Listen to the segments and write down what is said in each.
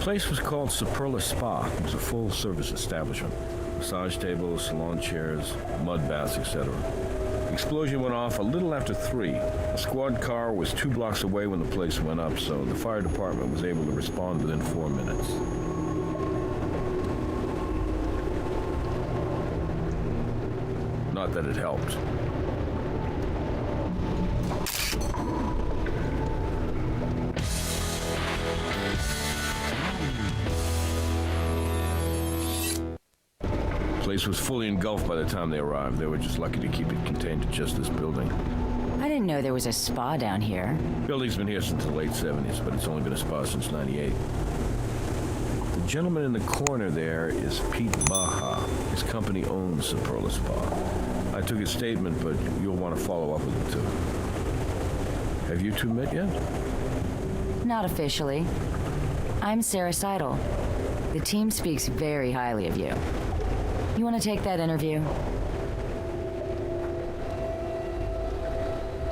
place was called Superla Spa. It was a full-service establishment. Massage tables, salon chairs, mud baths, etc. The explosion went off a little after 3. A squad car was 2 blocks away when the place went up, so the fire department was able to respond within 4 minutes. Not that it helped. The place was fully engulfed by the time they arrived. They were just lucky to keep it contained to just this building. I didn't know there was a spa down here. Building's been here since the late 70s, but it's only been a spa since 98. The gentleman in the corner there is Pete Baja. His company owns Superla Spa. I took his statement, but you'll want to follow up with him too. Have you two met yet? Not officially. I'm Sarah Seidel. The team speaks very highly of you. You want to take that interview?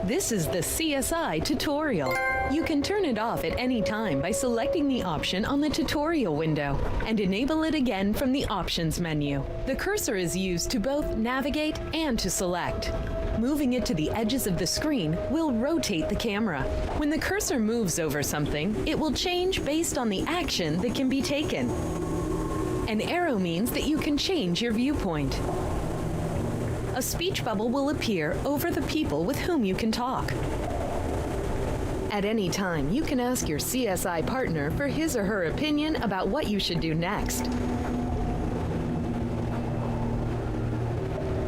This is the CSI tutorial. You can turn it off at any time by selecting the option on the tutorial window and enable it again from the options menu. The cursor is used to both navigate and to select. Moving it to the edges of the screen will rotate the camera. When the cursor moves over something, it will change based on the action that can be taken. An arrow means that you can change your viewpoint. A speech bubble will appear over the people with whom you can talk. At any time, you can ask your CSI partner for his or her opinion about what you should do next.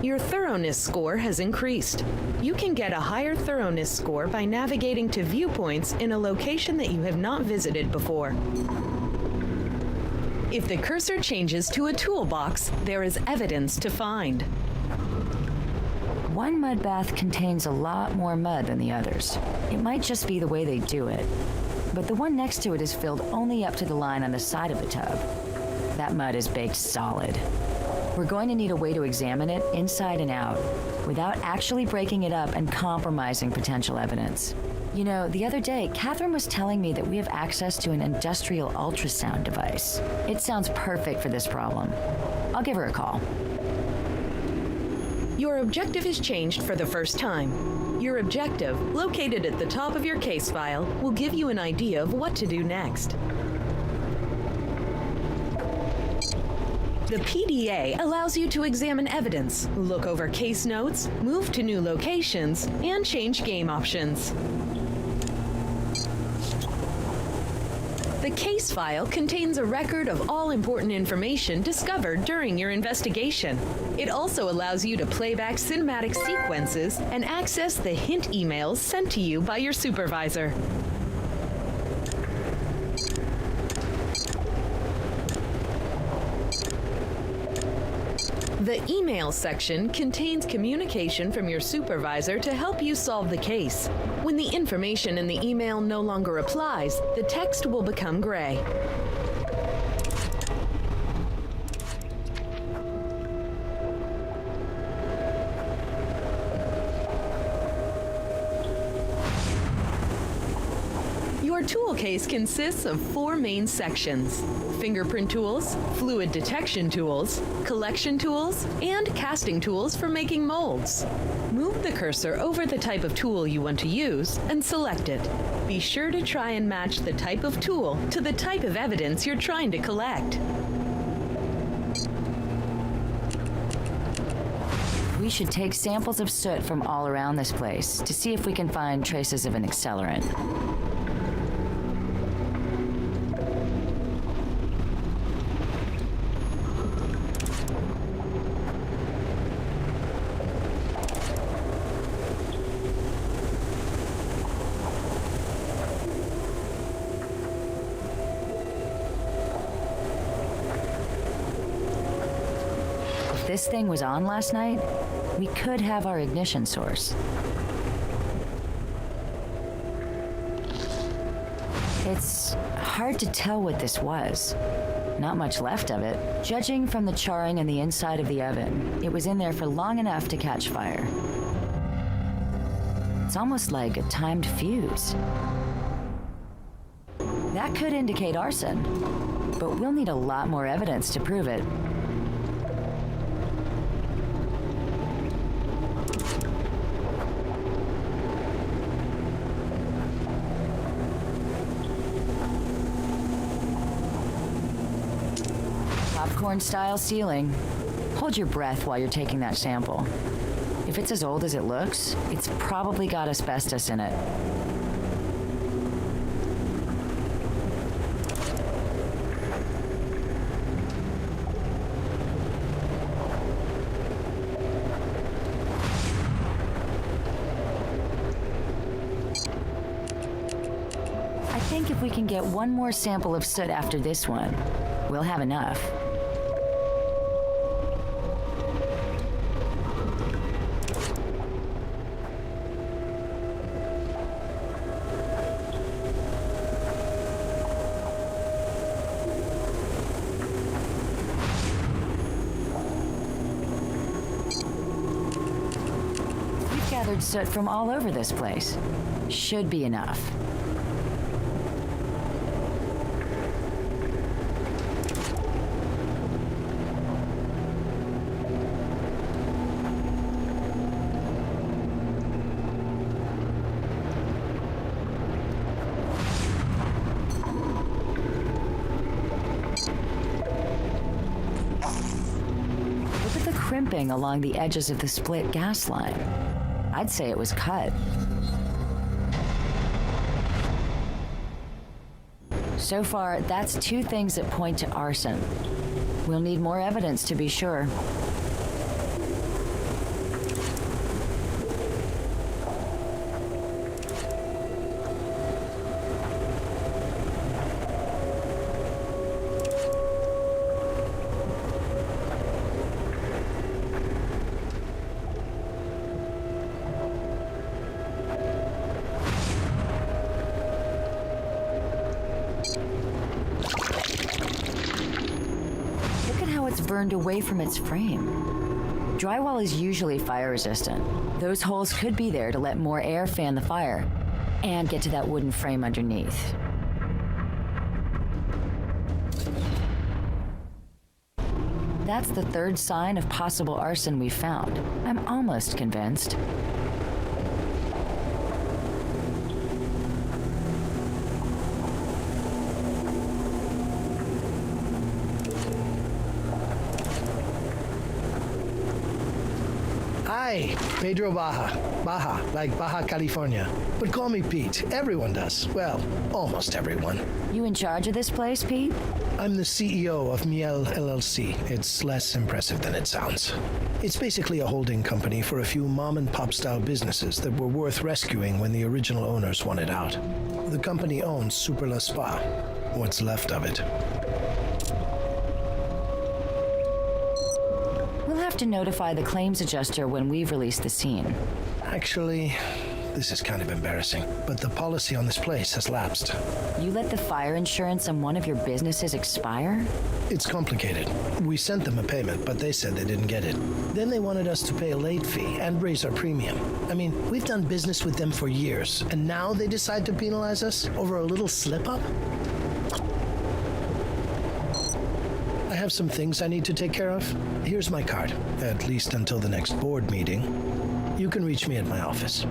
Your thoroughness score has increased. You can get a higher thoroughness score by navigating to viewpoints in a location that you have not visited before. If the cursor changes to a toolbox, there is evidence to find. One mud bath contains a lot more mud than the others. It might just be the way they do it. But the one next to it is filled only up to the line on the side of the tub. That mud is baked solid. We're going to need a way to examine it inside and out without actually breaking it up and compromising potential evidence. You know, the other day, Catherine was telling me that we have access to an industrial ultrasound device. It sounds perfect for this problem. I'll give her a call. Your objective is changed for the first time. Your objective, located at the top of your case file, will give you an idea of what to do next. The PDA allows you to examine evidence, look over case notes, move to new locations, and change game options. The case file contains a record of all important information discovered during your investigation. It also allows you to play back cinematic sequences and access the hint emails sent to you by your supervisor. The email section contains communication from your supervisor to help you solve the case. When the information in the email no longer applies, the text will become gray. Your tool case consists of 4 main sections: fingerprint tools, fluid detection tools, collection tools, and casting tools for making molds. Move the cursor over the type of tool you want to use and select it. Be sure to try and match the type of tool to the type of evidence you're trying to collect. We should take samples of soot from all around this place to see if we can find traces of an accelerant. If this thing was on last night, we could have our ignition source. It's hard to tell what this was. Not much left of it. Judging from the charring on the inside of the oven, it was in there for long enough to catch fire. It's almost like a timed fuse. That could indicate arson. but we'll need a lot more evidence to prove it. Popcorn-style ceiling. Hold your breath while you're taking that sample. If it's as old as it looks, it's probably got asbestos in it. I think if we can get one more sample of soot after this one, we'll have enough. We've gathered soot from all over this place. Should be enough. Crimping along the edges of the split gas line. I'd say it was cut. So far, that's two things that point to arson. We'll need more evidence to be sure. It's burned away from its frame. Drywall is usually fire resistant. Those holes could be there to let more air fan the fire and get to that wooden frame underneath. That's the third sign of possible arson we've found. I'm almost convinced. Hi, Pedro Baja. Baja, like Baja California. But call me Pete. Everyone does. Well, almost everyone. You in charge of this place, Pete? I'm the CEO of Miel LLC. It's less impressive than it sounds. It's basically a holding company for a few mom-and-pop style businesses that were worth rescuing when the original owners wanted out. The company owns Super La Spa, what's left of it. We'll have to notify the claims adjuster when we've released the scene. Actually, this is kind of embarrassing, but the policy on this place has lapsed. You let the fire insurance on one of your businesses expire? It's complicated. We sent them a payment, but they said they didn't get it. Then they wanted us to pay a late fee and raise our premium. I mean, we've done business with them for years, and now they decide to penalize us over a little slip-up? I have some things I need to take care of. Here's my card, at least until the next board meeting. You can reach me at my office.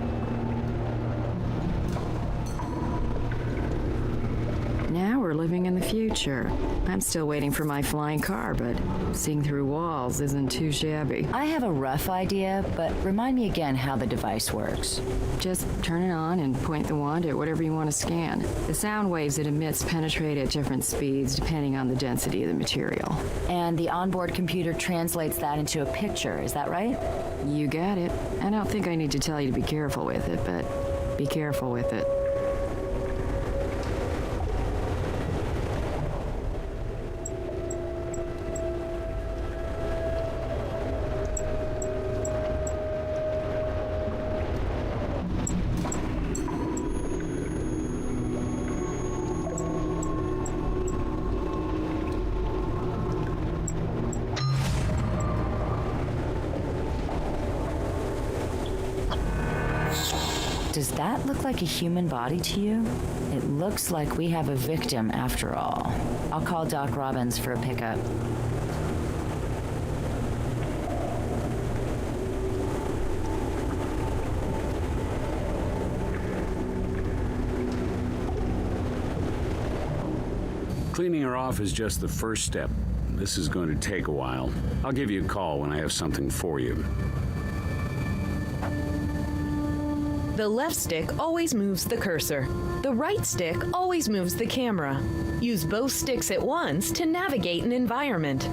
Now we're living in the future. I'm still waiting for my flying car, but seeing through walls isn't too shabby. I have a rough idea, but remind me again how the device works. Just turn it on and point the wand at whatever you want to scan. The sound waves it emits penetrate at different speeds depending on the density of the material. And the onboard computer translates that into a picture, is that right? You got it. I don't think I need to tell you to be careful with it, but be careful with it. Does that look like a human body to you? It looks like we have a victim after all. I'll call Doc Robbins for a pickup. Cleaning her off is just the first step. This is going to take a while. I'll give you a call when I have something for you. The left stick always moves the cursor. The right stick always moves the camera. Use both sticks at once to navigate an environment.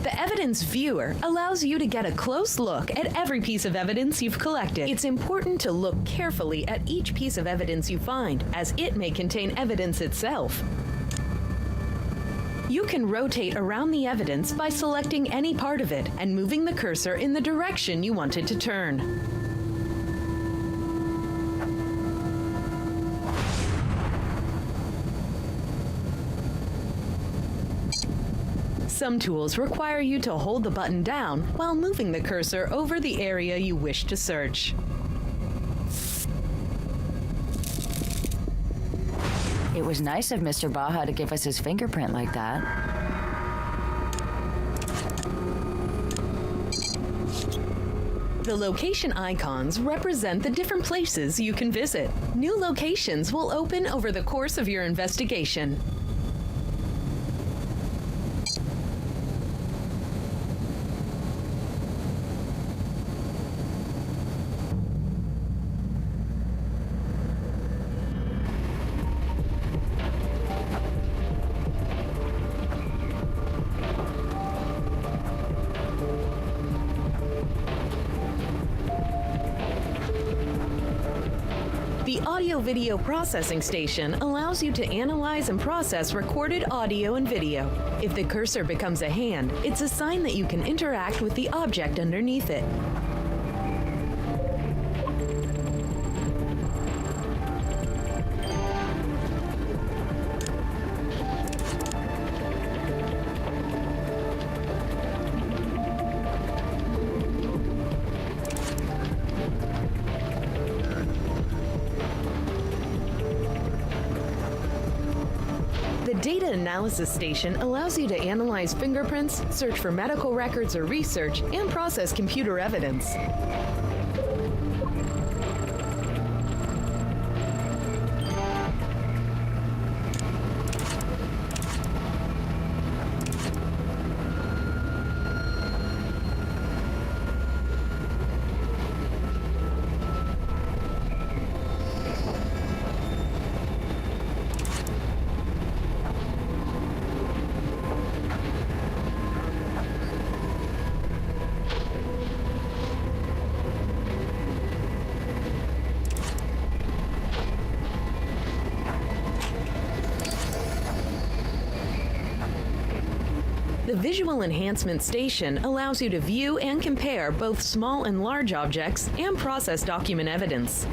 The Evidence Viewer allows you to get a close look at every piece of evidence you've collected. It's important to look carefully at each piece of evidence you find, as it may contain evidence itself. You can rotate around the evidence by selecting any part of it and moving the cursor in the direction you want it to turn. Some tools require you to hold the button down while moving the cursor over the area you wish to search. It was nice of Mr. Baja to give us his fingerprint like that. The location icons represent the different places you can visit. New locations will open over the course of your investigation. The Audio-Video Processing Station allows you to analyze and process recorded audio and video. If the cursor becomes a hand, it's a sign that you can interact with the object underneath it. The Data Analysis Station allows you to analyze fingerprints, search for medical records or research, and process computer evidence. The Visual Enhancement Station allows you to view and compare both small and large objects and process document evidence.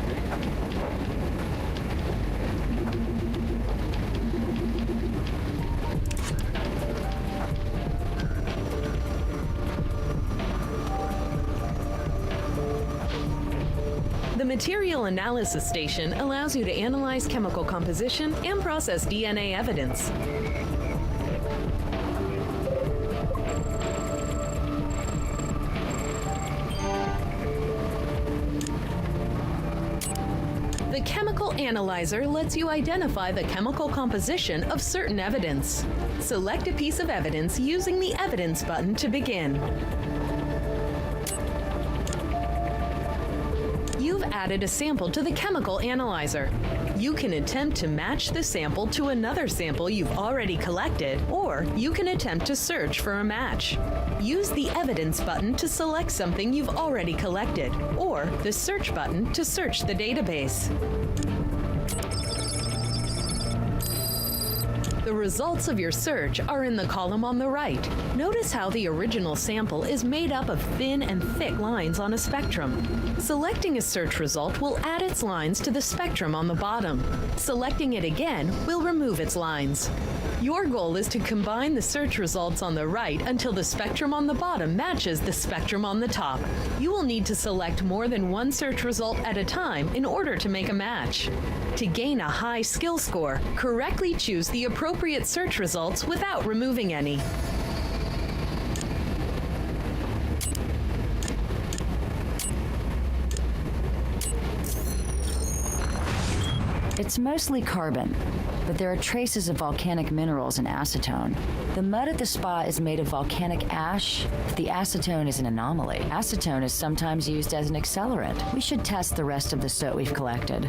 The Material Analysis Station allows you to analyze chemical composition and process DNA evidence. The Chemical Analyzer lets you identify the chemical composition of certain evidence. Select a piece of evidence using the Evidence button to begin. You've added a sample to the Chemical Analyzer. You can attempt to match the sample to another sample you've already collected, or you can attempt to search for a match. Use the Evidence button to select something you've already collected, or the Search button to search the database. The results of your search are in the column on the right. Notice how the original sample is made up of thin and thick lines on a spectrum. Selecting a search result will add its lines to the spectrum on the bottom. Selecting it again will remove its lines. Your goal is to combine the search results on the right until the spectrum on the bottom matches the spectrum on the top. You will need to select more than one search result at a time in order to make a match. To gain a high skill score, correctly choose the appropriate search results without removing any. It's mostly carbon, but there are traces of volcanic minerals and acetone. The mud at the spa is made of volcanic ash. The acetone is an anomaly. Acetone is sometimes used as an accelerant. We should test the rest of the soot we've collected.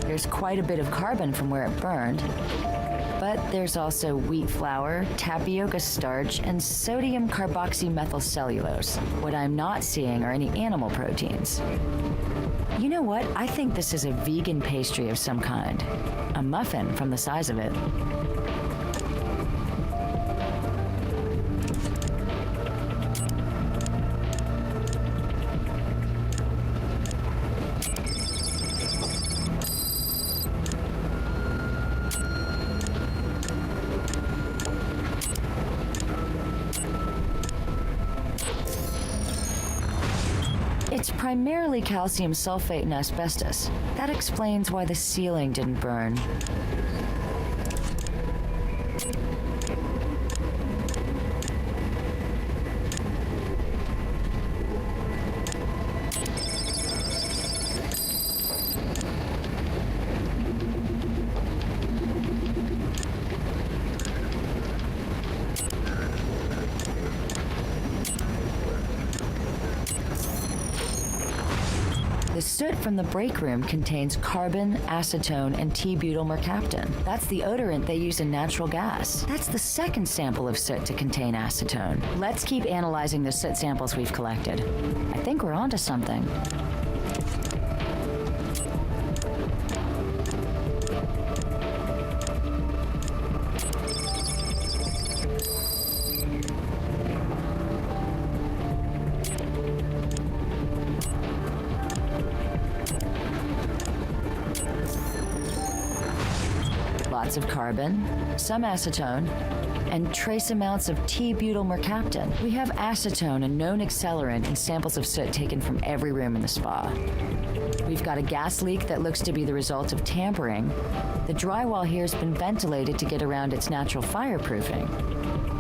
There's quite a bit of carbon from where it burned, but there's also wheat flour, tapioca starch, and sodium carboxymethylcellulose. What I'm not seeing are any animal proteins. You know what? I think this is a vegan pastry of some kind. A muffin from the size of it. It's primarily calcium sulfate and asbestos. That explains why the ceiling didn't burn. The soot from the break room contains carbon, acetone, and T-butyl mercaptan. That's the odorant they use in natural gas. That's the second sample of soot to contain acetone. Let's keep analyzing the soot samples we've collected. I think we're onto something. Lots of carbon, some acetone, and trace amounts of T-butyl mercaptan. We have acetone, a known accelerant, in samples of soot taken from every room in the spa. We've got a gas leak that looks to be the result of tampering. The drywall here has been ventilated to get around its natural fireproofing.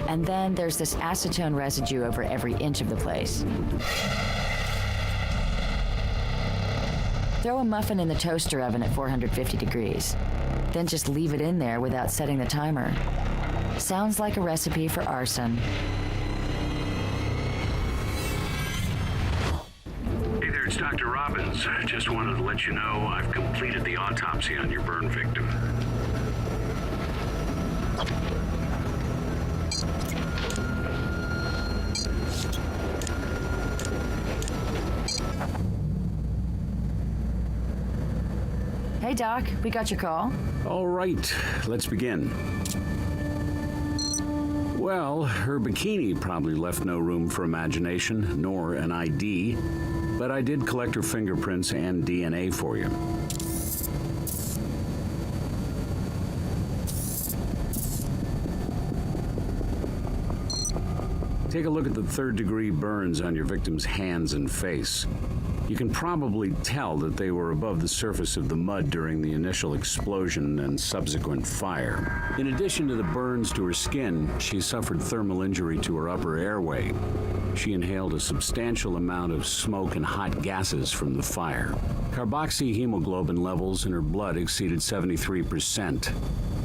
And then there's this acetone residue over every inch of the place. Throw a muffin in the toaster oven at 450 degrees. Then just leave it in there without setting the timer. Sounds like a recipe for arson. Hey there, it's Dr. Robbins. Just wanted to let you know I've completed the autopsy on your burn victim. Hey, Doc, we got your call. All right, let's begin. Well, her bikini probably left no room for imagination, nor an ID, but I did collect her fingerprints and DNA for you. Take a look at the third-degree burns on your victim's hands and face. You can probably tell that they were above the surface of the mud during the initial explosion and subsequent fire. In addition to the burns to her skin, she suffered thermal injury to her upper airway. She inhaled a substantial amount of smoke and hot gases from the fire. Carboxyhemoglobin levels in her blood exceeded 73%.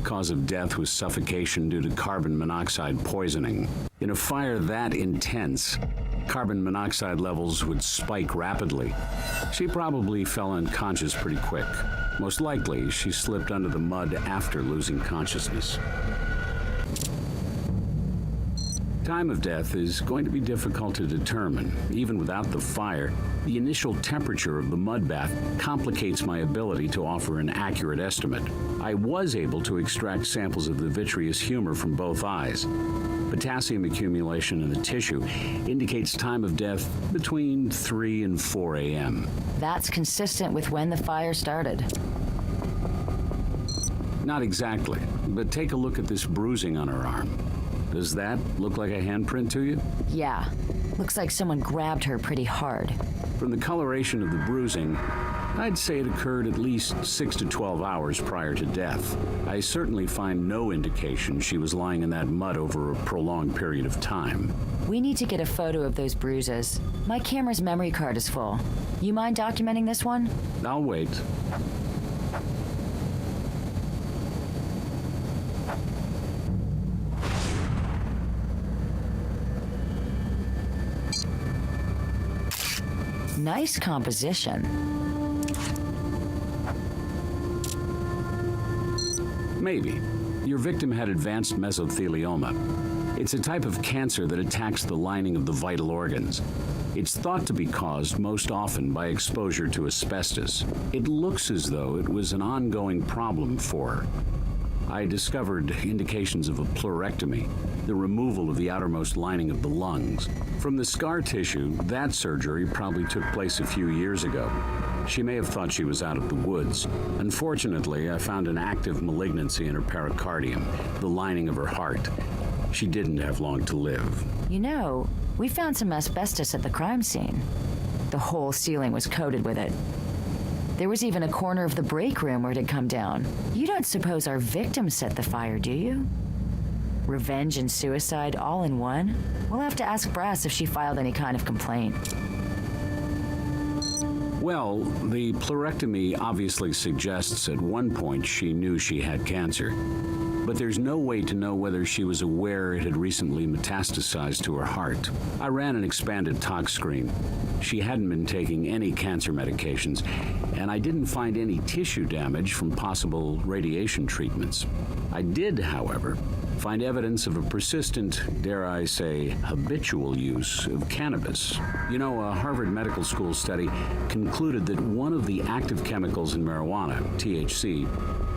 Cause of death was suffocation due to carbon monoxide poisoning. In a fire that intense, carbon monoxide levels would spike rapidly. She probably fell unconscious pretty quick. Most likely, she slipped under the mud after losing consciousness. Time of death is going to be difficult to determine. Even without the fire, the initial temperature of the mud bath complicates my ability to offer an accurate estimate. I was able to extract samples of the vitreous humor from both eyes. Potassium accumulation in the tissue indicates time of death between 3 and 4 a.m. That's consistent with when the fire started. Not exactly, but take a look at this bruising on her arm. Does that look like a handprint to you? Yeah. Looks like someone grabbed her pretty hard. From the coloration of the bruising, I'd say it occurred at least 6 to 12 hours prior to death. I certainly find no indication she was lying in that mud over a prolonged period of time. We need to get a photo of those bruises. My camera's memory card is full. You mind documenting this one? I'll wait. Nice composition. Maybe. Your victim had advanced mesothelioma. It's a type of cancer that attacks the lining of the vital organs. It's thought to be caused most often by exposure to asbestos. It looks as though it was an ongoing problem for her. I discovered indications of a pleurectomy, the removal of the outermost lining of the lungs. From the scar tissue, that surgery probably took place a few years ago. She may have thought she was out of the woods. Unfortunately, I found an active malignancy in her pericardium, the lining of her heart. She didn't have long to live. You know, we found some asbestos at the crime scene. The whole ceiling was coated with it. There was even a corner of the break room where it had come down. You don't suppose our victim set the fire, do you? Revenge and suicide all in one? We'll have to ask Brass if she filed any kind of complaint. Well, the pleurectomy obviously suggests at one point she knew she had cancer. But there's no way to know whether she was aware it had recently metastasized to her heart. I ran an expanded tox screen. She hadn't been taking any cancer medications, and I didn't find any tissue damage from possible radiation treatments. I did, however, find evidence of a persistent, dare I say, habitual use of cannabis. You know, a Harvard Medical School study concluded that one of the active chemicals in marijuana, THC,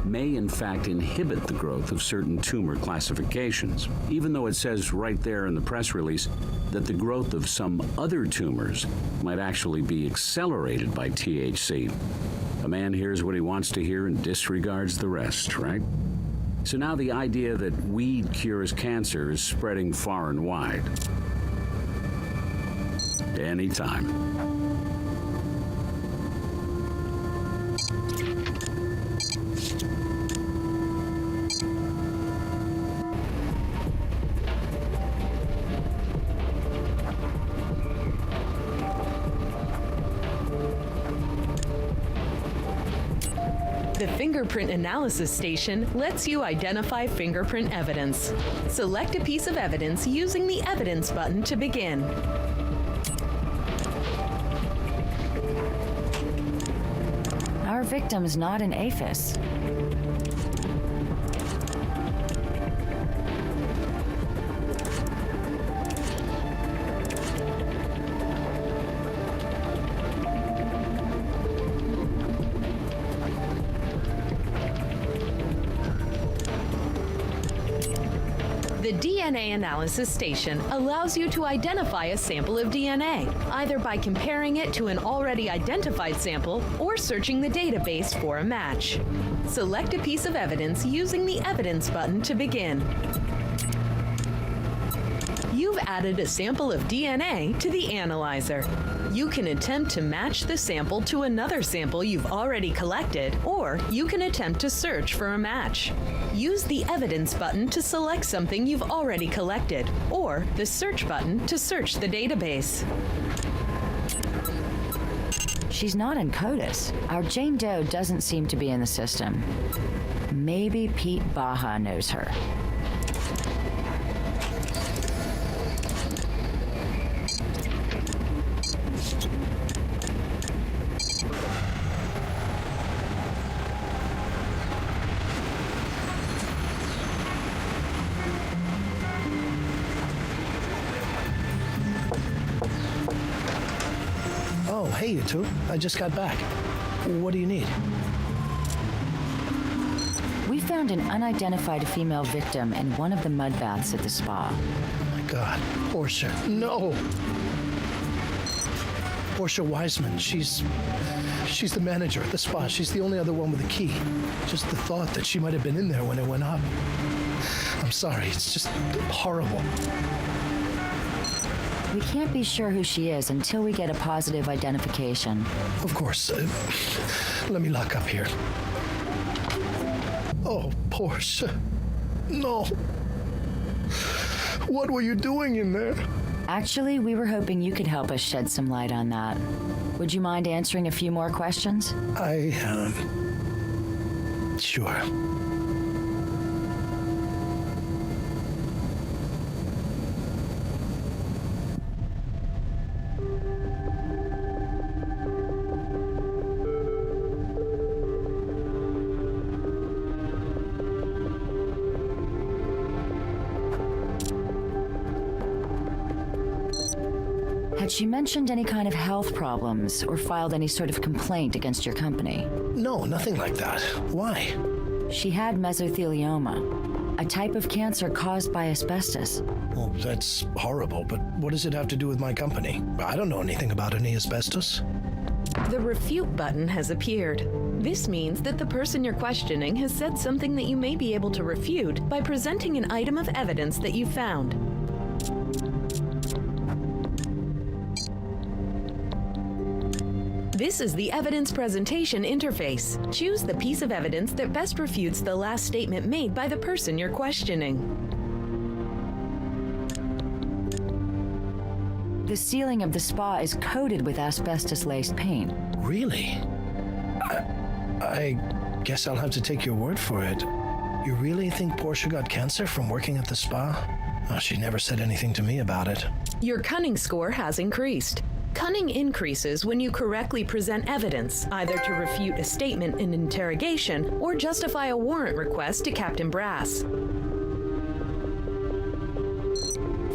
may in fact inhibit the growth of certain tumor classifications, even though it says right there in the press release that the growth of some other tumors might actually be accelerated by THC. A man hears what he wants to hear and disregards the rest, right? So now the idea that weed cures cancer is spreading far and wide. Anytime. The Fingerprint Analysis Station lets you identify fingerprint evidence. Select a piece of evidence using the Evidence button to begin. Our victim's not an aphis. The DNA Analysis Station allows you to identify a sample of DNA, either by comparing it to an already identified sample or searching the database for a match. Select a piece of evidence using the Evidence button to begin. You you've added a sample of DNA to the analyzer. You can attempt to match the sample to another sample you've already collected, or you can attempt to search for a match. Use the Evidence button to select something you've already collected, or the Search button to search the database. She's not in CODIS. Our Jane Doe doesn't seem to be in the system. Maybe Pete Baja knows her. Oh, hey, you two. I just got back. What do you need? We found an unidentified female victim in one of the mud baths at the spa. Oh my God. Portia. No! Portia Wiseman. She's the manager at the spa. She's the only other one with a key. Just the thought that she might have been in there when it went up. I'm sorry. It's just horrible. We can't be sure who she is until we get a positive identification. Of course. Let me lock up here. Oh, Portia. No. What were you doing in there? Actually, we were hoping you could help us shed some light on that. Would you mind answering a few more questions? Sure. Had she mentioned any kind of health problems or filed any sort of complaint against your company? No, nothing like that. Why? She had mesothelioma, a type of cancer caused by asbestos. Well, that's horrible, but what does it have to do with my company? I don't know anything about any asbestos. The Refute button has appeared. This means that the person you're questioning has said something that you may be able to refute by presenting an item of evidence that you found. This is the evidence presentation interface. Choose the piece of evidence that best refutes the last statement made by the person you're questioning. The ceiling of the spa is coated with asbestos-laced paint. Really? I guess I'll have to take your word for it. You really think Portia got cancer from working at the spa? Oh, she never said anything to me about it. Your cunning score has increased. Cunning increases when you correctly present evidence, either to refute a statement in interrogation or justify a warrant request to Captain Brass.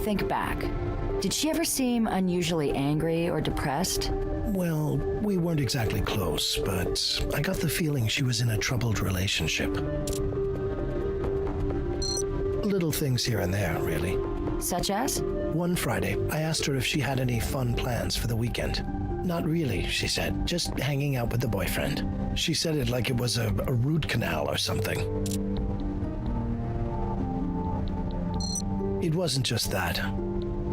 Think back. Did she ever seem unusually angry or depressed? Well, we weren't exactly close, but I got the feeling she was in a troubled relationship. Little things here and there, really. Such as? One Friday, I asked her if she had any fun plans for the weekend. Not really, she said. Just hanging out with the boyfriend. She said it like it was a root canal or something. It wasn't just that.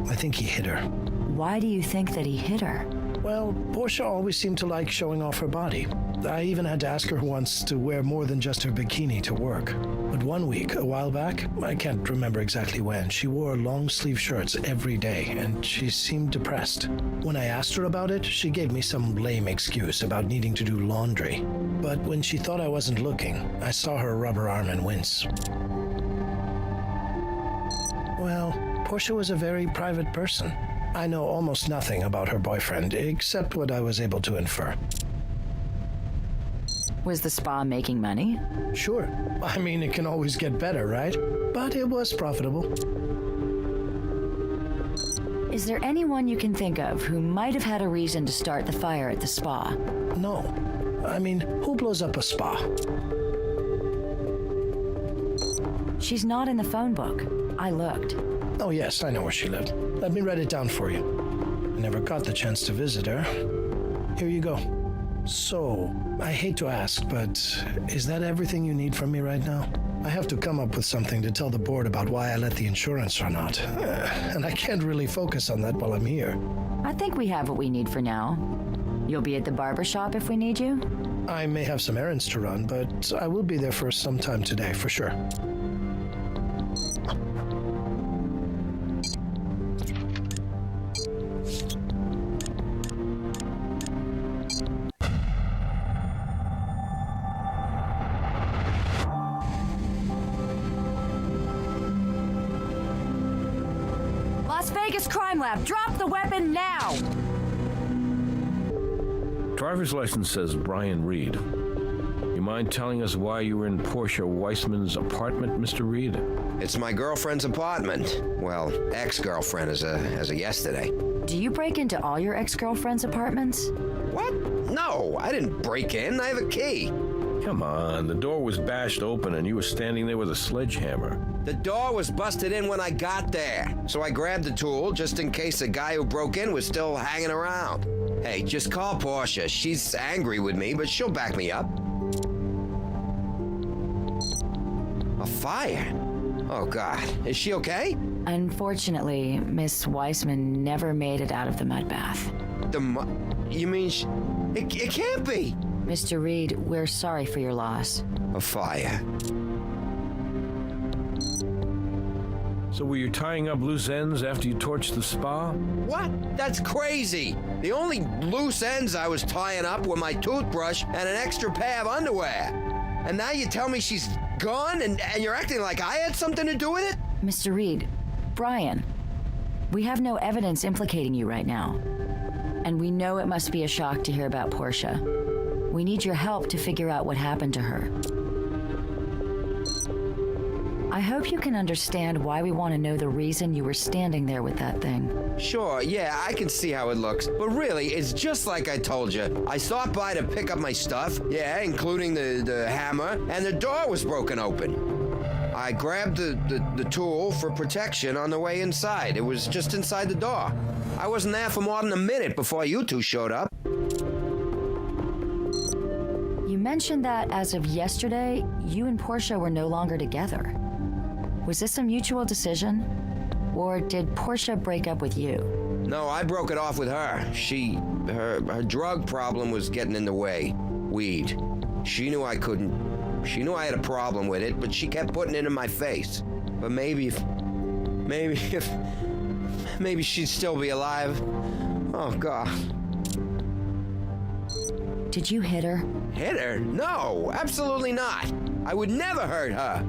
I think he hit her. Why do you think that he hit her? Well, Portia always seemed to like showing off her body. I even had to ask her once to wear more than just her bikini to work. But one week, a while back, I can't remember exactly when, she wore long-sleeve shirts every day, and she seemed depressed. When I asked her about it, she gave me some lame excuse about needing to do laundry. But when she thought I wasn't looking, I saw her rub her arm and wince. Well, Portia was a very private person. I know almost nothing about her boyfriend, except what I was able to infer. Was the spa making money? Sure. I mean, it can always get better, right? But it was profitable. Is there anyone you can think of who might have had a reason to start the fire at the spa? No. I mean, who blows up a spa? She's not in the phone book. I looked. Oh, yes, I know where she lived. Let me write it down for you. I never got the chance to visit her. Here you go. So, I hate to ask, but is that everything you need from me right now? I have to come up with something to tell the board about why I let the insurance run out. And I can't really focus on that while I'm here. I think we have what we need for now. You'll be at the barber shop if we need you? I may have some errands to run, but I will be there for some time today, for sure. Las Vegas Crime Lab, drop the weapon now! Driver's license says Brian Reed. You mind telling us why you were in Portia Weissman's apartment, Mr. Reed? It's my girlfriend's apartment. Well, ex-girlfriend as of yesterday. Do you break into all your ex-girlfriend's apartments? What? No, I didn't break in. I have a key. Come on, the door was bashed open and you were standing there with a sledgehammer. The door was busted in when I got there, so I grabbed the tool just in case the guy who broke in was still hanging around. Hey, just call Portia. She's angry with me, but she'll back me up. A fire? Oh, God. Is she okay? Unfortunately, Miss Weissman never made it out of the mud bath. You mean it can't be. Mr. Reed, we're sorry for your loss. A fire. So were you tying up loose ends after you torched the spa? What? That's crazy. The only loose ends I was tying up were my toothbrush and an extra pair of underwear. And now you tell me she's gone and you're acting like I had something to do with it? Mr. Reed, Brian, we have no evidence implicating you right now. And we know it must be a shock to hear about Portia. We need your help to figure out what happened to her. I hope you can understand why we want to know the reason you were standing there with that thing. Sure, yeah, I can see how it looks. But really, it's just like I told you. I stopped by to pick up my stuff, yeah, including the hammer, and the door was broken open. I grabbed the tool for protection on the way inside. It was just inside the door. I wasn't there for more than a minute before you two showed up. You mentioned that as of yesterday, you and Portia were no longer together. Was this a mutual decision? Or did Portia break up with you? No, I broke it off with her. Her drug problem was getting in the way. Weed. She knew I couldn't. She knew I had a problem with it, but she kept putting it in my face. But maybe she'd still be alive. Oh, God. Did you hit her? Hit her? No, absolutely not. I would never hurt her.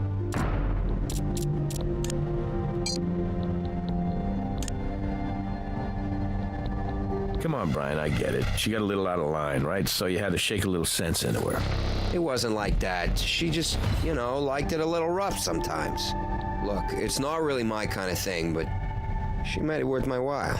Come on, Brian, I get it. She got a little out of line, right? So you had to shake a little sense into her. It wasn't like that. She just, liked it a little rough sometimes. Look, it's not really my kind of thing, but she made it worth my while.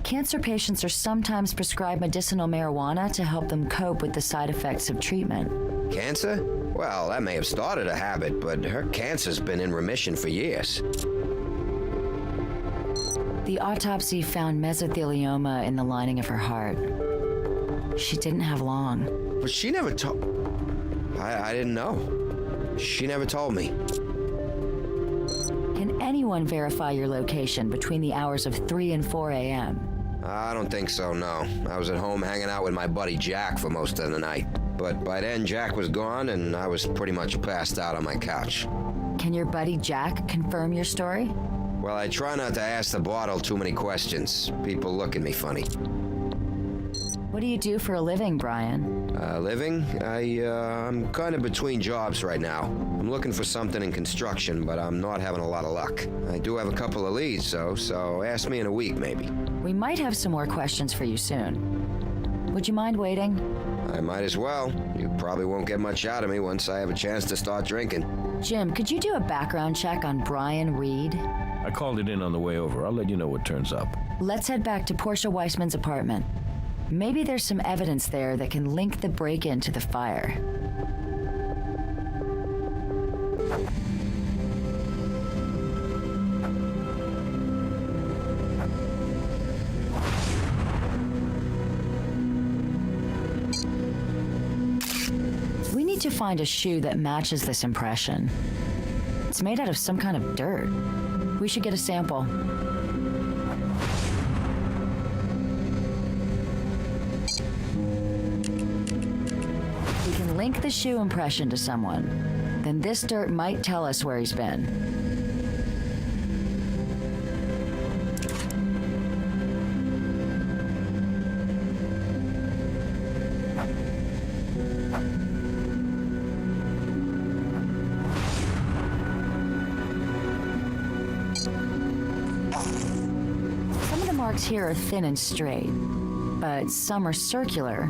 Cancer patients are sometimes prescribed medicinal marijuana to help them cope with the side effects of treatment. Cancer? Well, that may have started a habit, but her cancer's been in remission for years. The autopsy found mesothelioma in the lining of her heart. She didn't have long. But she never told... I didn't know. She never told me. Can anyone verify your location between the hours of 3 and 4 a.m.? I don't think so, no. I was at home hanging out with my buddy Jack for most of the night. But by then, Jack was gone, and I was pretty much passed out on my couch. Can your buddy Jack confirm your story? Well, I try not to ask the bottle too many questions. People look at me funny. What do you do for a living, Brian? Living? I'm kind of between jobs right now. I'm looking for something in construction, but I'm not having a lot of luck. I do have a couple of leads, though, so ask me in a week, maybe. We might have some more questions for you soon. Would you mind waiting? I might as well. You probably won't get much out of me once I have a chance to start drinking. Jim, could you do a background check on Brian Reed? I called it in on the way over. I'll let you know what turns up. Let's head back to Portia Weissman's apartment. Maybe there's some evidence there that can link the break-in to the fire. We need need to find a shoe that matches this impression. It's made out of some kind of dirt. We should get a sample. We can link the shoe impression to someone. Then this dirt might tell us where he's been. Marks here are thin and straight, but some are circular,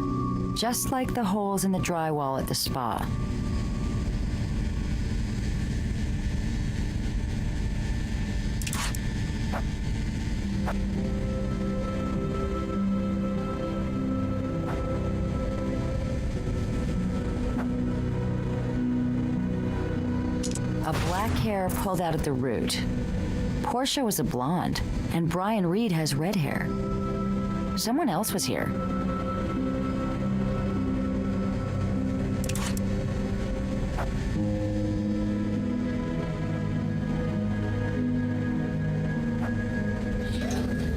just like the holes in the drywall at the spa. A black hair pulled out at the root. Portia was a blonde, and Brian Reed has red hair. Someone else was here.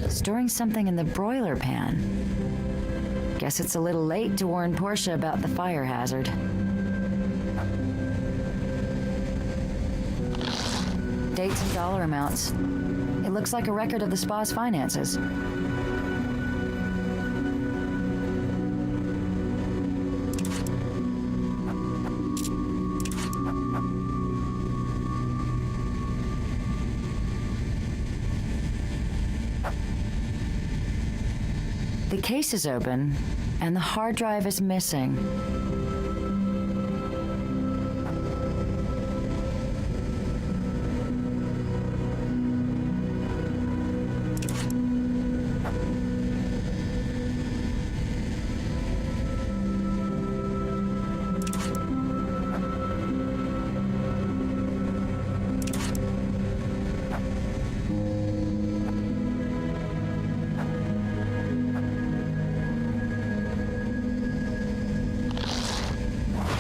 Storing something in the broiler pan. Guess it's a little late to warn Portia about the fire hazard. Dates and dollar amounts. It looks like a record of the spa's finances. The case is open, and the hard drive is missing.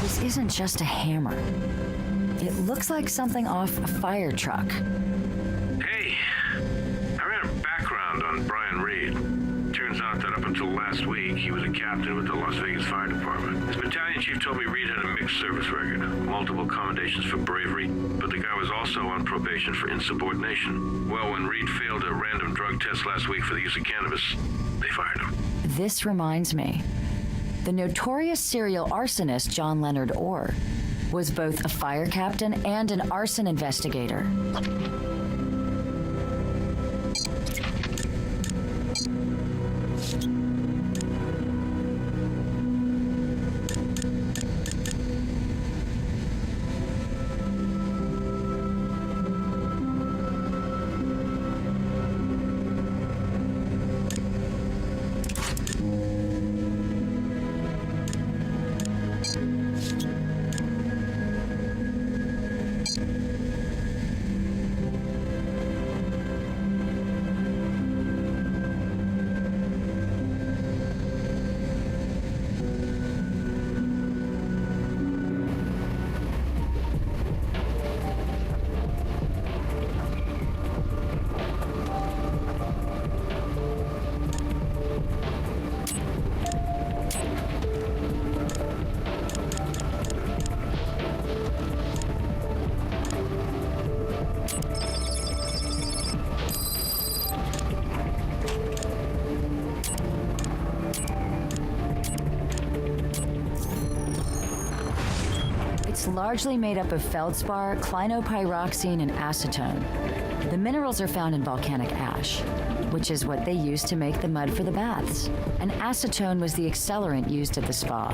This isn't just a hammer. It looks like something off a fire truck. Hey, I ran a background on Brian Reed. Turns out that up until last week, he was a captain with the Las Vegas Fire Department. His battalion chief told me Reed had a mixed service record, multiple commendations for bravery, but the guy was also on probation for insubordination. Well, when Reed failed a random drug test last week for the use of cannabis, they fired him. This reminds me. The notorious serial arsonist John Leonard Orr was both a fire captain and an arson investigator. It's largely made up of feldspar, clinopyroxene, and acetone. The minerals are found in volcanic ash, which is what they used to make the mud for the baths. And acetone was the accelerant used at the spa.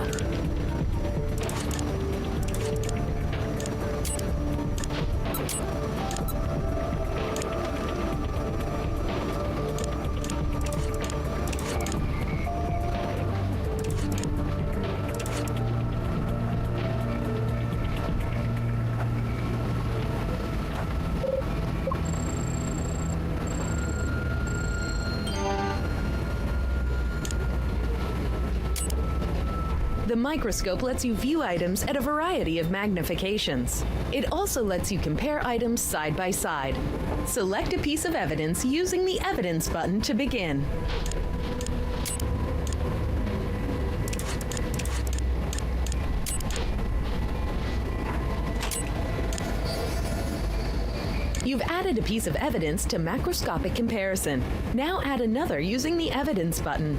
The microscope lets you view items at a variety of magnifications. It also lets you compare items side by side. Select a piece of evidence using the Evidence button to begin. You've added a piece of evidence to macroscopic comparison. Now add another using the Evidence button.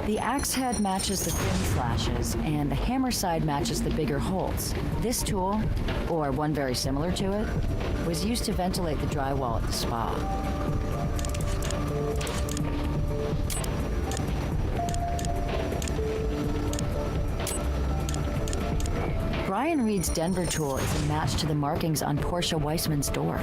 The axe head matches the thin slashes, and the hammer side matches the bigger holes. This tool, or one very similar to it, was used to ventilate the drywall at the spa. Brian Reed's Denver tool is a match to the markings on Portia Weissman's door.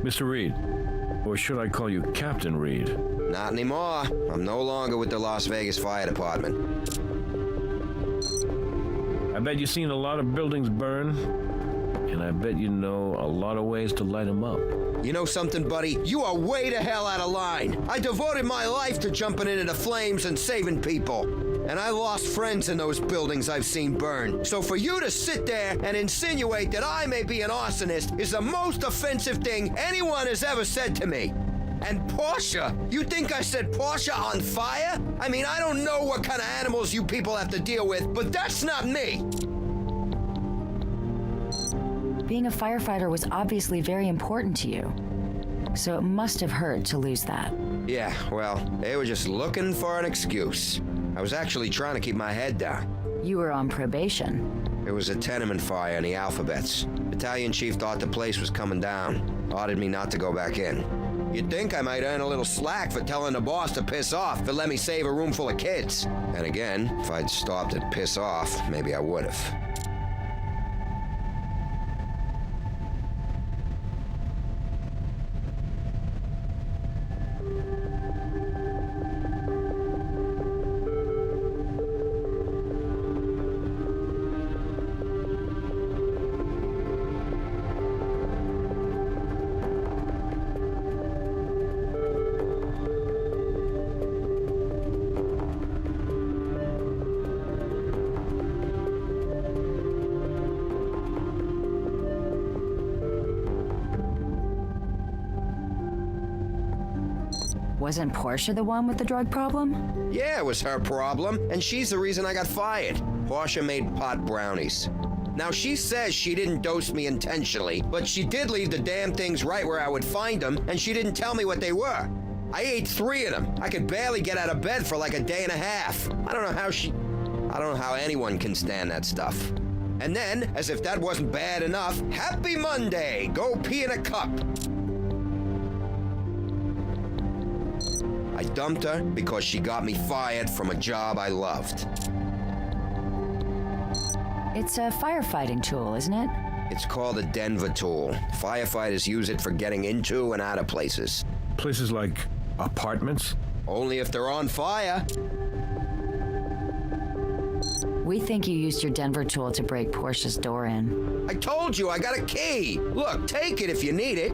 Mr. Reed, or should I call you Captain Reed? Not anymore. I'm no longer with the Las Vegas Fire Department. I bet you've seen a lot of buildings burn, and I bet you know a lot of ways to light them up. You know something, buddy? You are way the hell out of line. I devoted my life to jumping into the flames and saving people. And I lost friends in those buildings I've seen burn. So for you to sit there and insinuate that I may be an arsonist is the most offensive thing anyone has ever said to me. And Portia? You think I set Portia on fire? I mean, I don't know what kind of animals you people have to deal with, but that's not me. Being a firefighter was obviously very important to you, so it must have hurt to lose that. Yeah, well, they were just looking for an excuse. I was actually trying to keep my head down. You were on probation. It was a tenement fire in the Alphabets. Battalion chief thought the place was coming down. Ordered me not to go back in. You'd think I might earn a little slack for telling the boss to piss off to let me save a room full of kids. And again, if I'd stopped at piss off, maybe I would have. Wasn't Portia the one with the drug problem? Yeah, it was her problem, and she's the reason I got fired. Portia made pot brownies. Now, she says she didn't dose me intentionally, but she did leave the damn things right where I would find them, and she didn't tell me what they were. I ate 3 of them. I could barely get out of bed for like a day and a half. I don't know how anyone can stand that stuff. And then, as if that wasn't bad enough, Happy Monday! Go pee in a cup! I dumped her because she got me fired from a job I loved. It's a firefighting tool, isn't it? It's called a Denver tool. Firefighters use it for getting into and out of places. Places like apartments? Only if they're on fire. We think you used your Denver tool to break Portia's door in. I told you I got a key. Look, take it if you need it.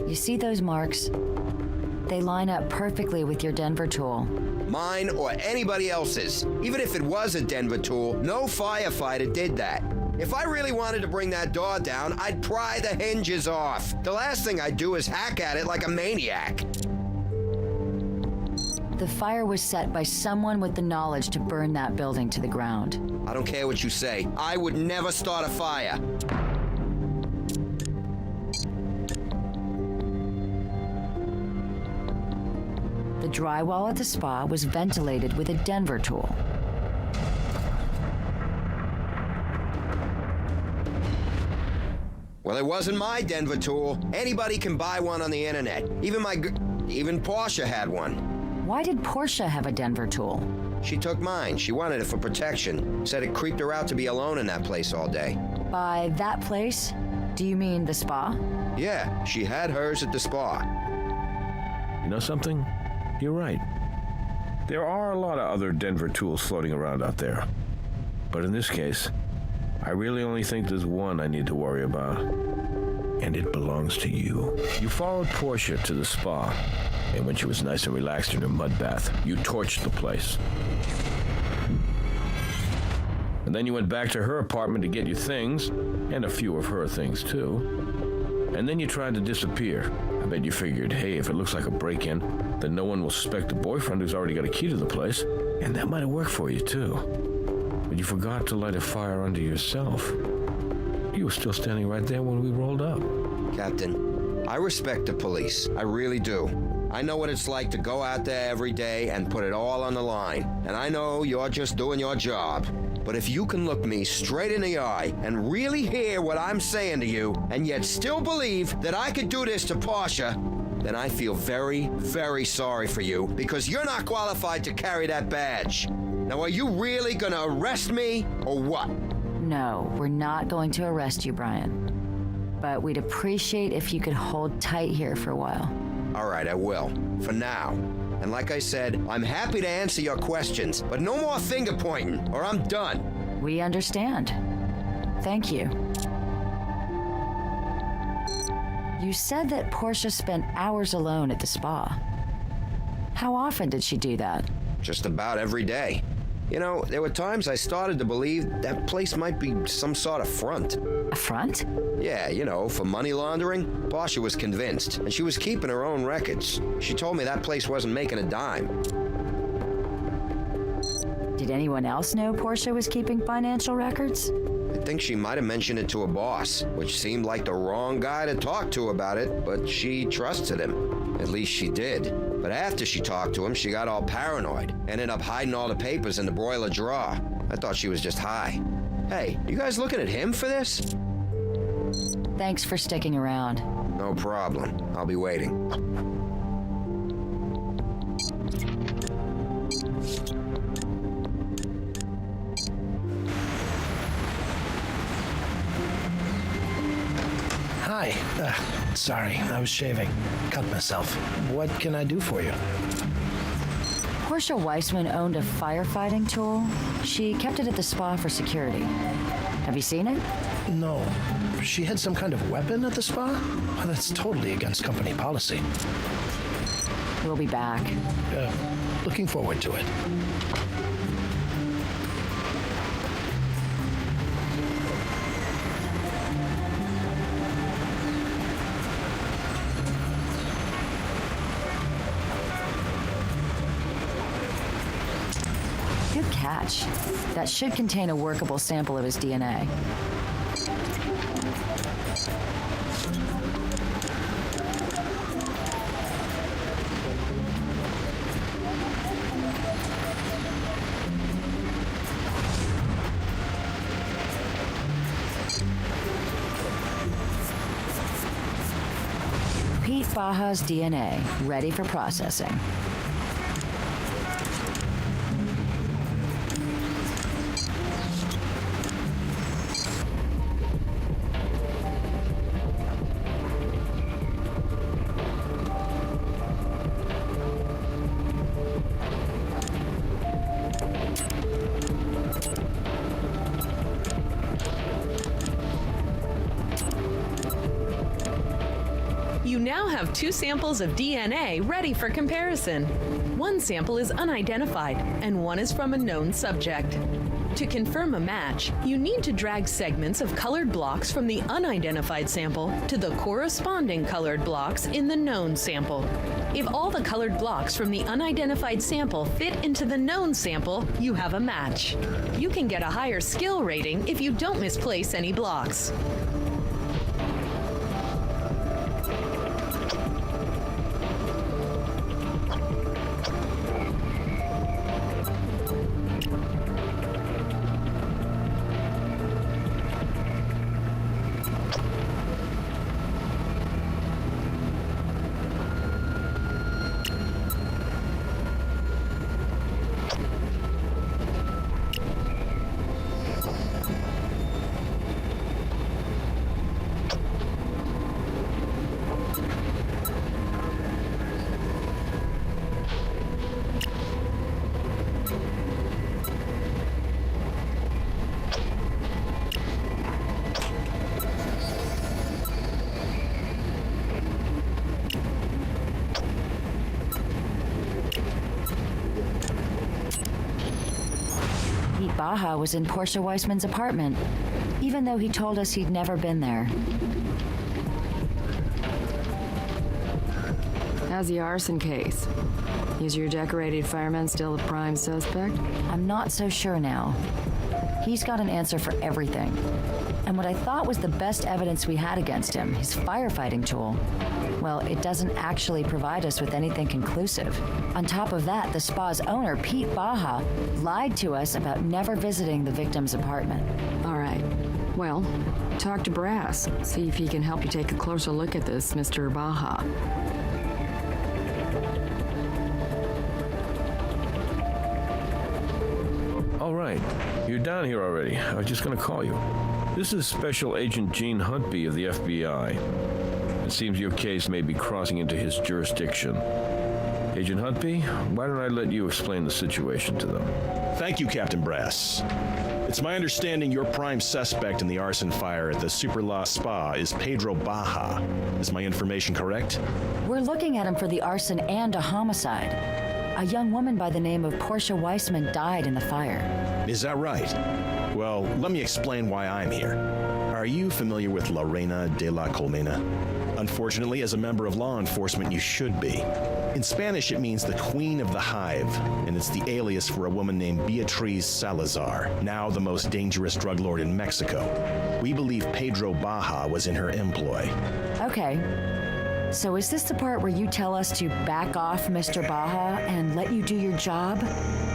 You see those marks? They line up perfectly with your Denver tool. Mine or anybody else's. Even if it was a Denver tool, no firefighter did that. If I really wanted to bring that door down, I'd pry the hinges off. The last thing I'd do is hack at it like a maniac. The fire was set by someone with the knowledge to burn that building to the ground. I don't care what you say. I would never start a fire. The drywall at the spa was ventilated with a Denver tool. Well, it wasn't my Denver tool. Anybody can buy one on the internet. Even Portia had one. Why did Portia have a Denver tool? She took mine. She wanted it for protection. Said it creeped her out to be alone in that place all day. By that place, do you mean the spa? Yeah, she had hers at the spa. You know something? You're right. There are a lot of other Denver tools floating around out there. But in this case, I really only think there's one I need to worry about. And it belongs to you. You followed Portia to the spa, and when she was nice and relaxed in her mud bath, you torched the place. And then you went back to her apartment to get your things, and a few of her things too. And then you tried to disappear. I bet you figured, hey, if it looks like a break-in, then no one will suspect the boyfriend who's already got a key to the place. And that might have worked for you too. But you forgot to light a fire under yourself. You were still standing right there when we rolled up. Captain, I respect the police. I really do. I know what it's like to go out there every day and put it all on the line. And I know you're just doing your job. But if you can look me straight in the eye and really hear what I'm saying to you, and yet still believe that I could do this to Portia, then I feel very, very sorry for you, because you're not qualified to carry that badge. Now, are you really gonna arrest me, or what? No, we're not going to arrest you, Brian. But we'd appreciate if you could hold tight here for a while. All right, I will. For now. And like I said, I'm happy to answer your questions, but no more finger pointing, or I'm done. We understand. Thank you. You said that Portia spent hours alone at the spa. How often did she do that? Just about every day. You know, there were times I started to believe that place might be some sort of front. A front? Yeah, you know, for money laundering. Portia was convinced, and she was keeping her own records. She told me that place wasn't making a dime. Did anyone else know Portia was keeping financial records? I think she might have mentioned it to a boss, which seemed like the wrong guy to talk to about it, but she trusted him. At least she did. But after she talked to him, she got all paranoid. Ended up hiding all the papers in the broiler drawer. I thought she was just high. Hey, you guys looking at him for this? Thanks for sticking around. No problem. I'll be waiting. Hi. Sorry, I was shaving. Cut myself. What can I do for you? Portia Weissman owned a firefighting tool. She kept it at the spa for security. Have you seen it? No. She had some kind of weapon at the spa? Well, that's totally against company policy. We'll be back. Looking forward to it. Good catch. That should contain a workable sample of his DNA. Pete Baja's DNA, ready for processing. You now have 2 samples of DNA ready for comparison. One sample is unidentified, and one is from a known subject. To confirm a match, you need to drag segments of colored blocks from the unidentified sample to the corresponding colored blocks in the known sample. If all the colored blocks from the unidentified sample fit into the known sample, you have a match. You can get a higher skill rating if you don't misplace any blocks. Baja was in Portia Weissman's apartment, even though he told us he'd never been there. How's the arson case? Is your decorated fireman still the prime suspect? I'm not so sure now. He's got an answer for everything. And what I thought was the best evidence we had against him, his firefighting tool, well, it doesn't actually provide us with anything conclusive. On top of that, the spa's owner, Pete Baja, lied to us about never visiting the victim's apartment. All right. Well, talk to Brass. See if he can help you take a closer look at this, Mr. Baja. All right, you're down here already. I was just going to call you. This is Special Agent Gene Huntby of the FBI. It seems your case may be crossing into his jurisdiction. Agent Huntby, why don't I let you explain the situation to them? Thank you, Captain Brass. It's my understanding your prime suspect in the arson fire at the Super La Spa is Pedro Baja. Is my information correct? We're looking at him for the arson and a homicide. A young woman by the name of Portia Weissman died in the fire. Is that right? Well, let me explain why I'm here. Are you familiar with La Reina de la Colmena? Unfortunately, as a member of law enforcement, you should be. In Spanish, it means the Queen of the Hive, and it's the alias for a woman named Beatriz Salazar, now the most dangerous drug lord in Mexico. We believe Pedro Baja was in her employ. Okay. So is this the part where you tell us to back off, Mr. Baja, and let you do your job?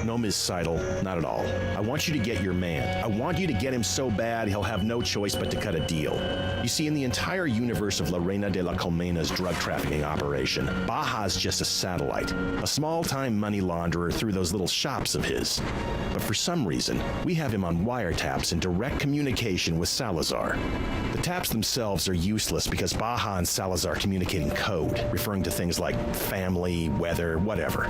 No, Ms. Seidel, not at all. I want you to get your man. I want you to get him so bad he'll have no choice but to cut a deal. You see, in the entire universe of La Reina de la Colmena's drug trafficking operation, Baja's just a satellite, a small-time money launderer through those little shops of his. But for some reason, we have him on wiretaps in direct communication with Salazar. The taps themselves are useless because Baja and Salazar communicate in code, referring to things like family, weather, whatever.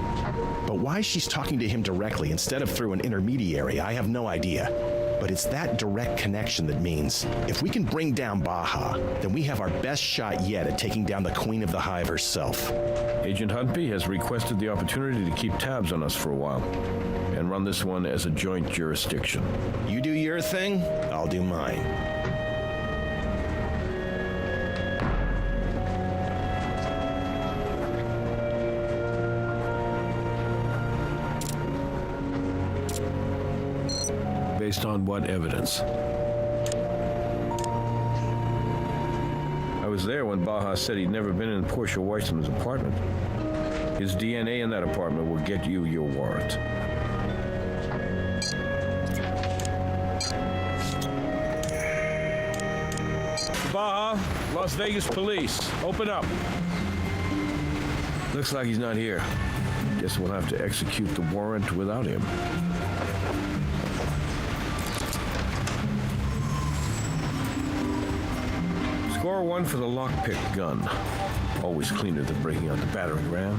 But why she's talking to him directly instead of through an intermediary, I have no idea. But it's that direct connection that means if we can bring down Baja, then we have our best shot yet at taking down the Queen of the Hive herself. Agent Huntby has requested the opportunity to keep tabs on us for a while and run this one as a joint jurisdiction. You do your thing, I'll do mine. Based on what evidence? I was there when Baja said he'd never been in Portia Weissman's apartment. His DNA in that apartment will get you your warrant. Baja, Las Vegas police, open up. Looks like he's not here. Guess we'll have to execute the warrant without him. Score 1 for the lockpick gun. Always cleaner than breaking out the battering ram.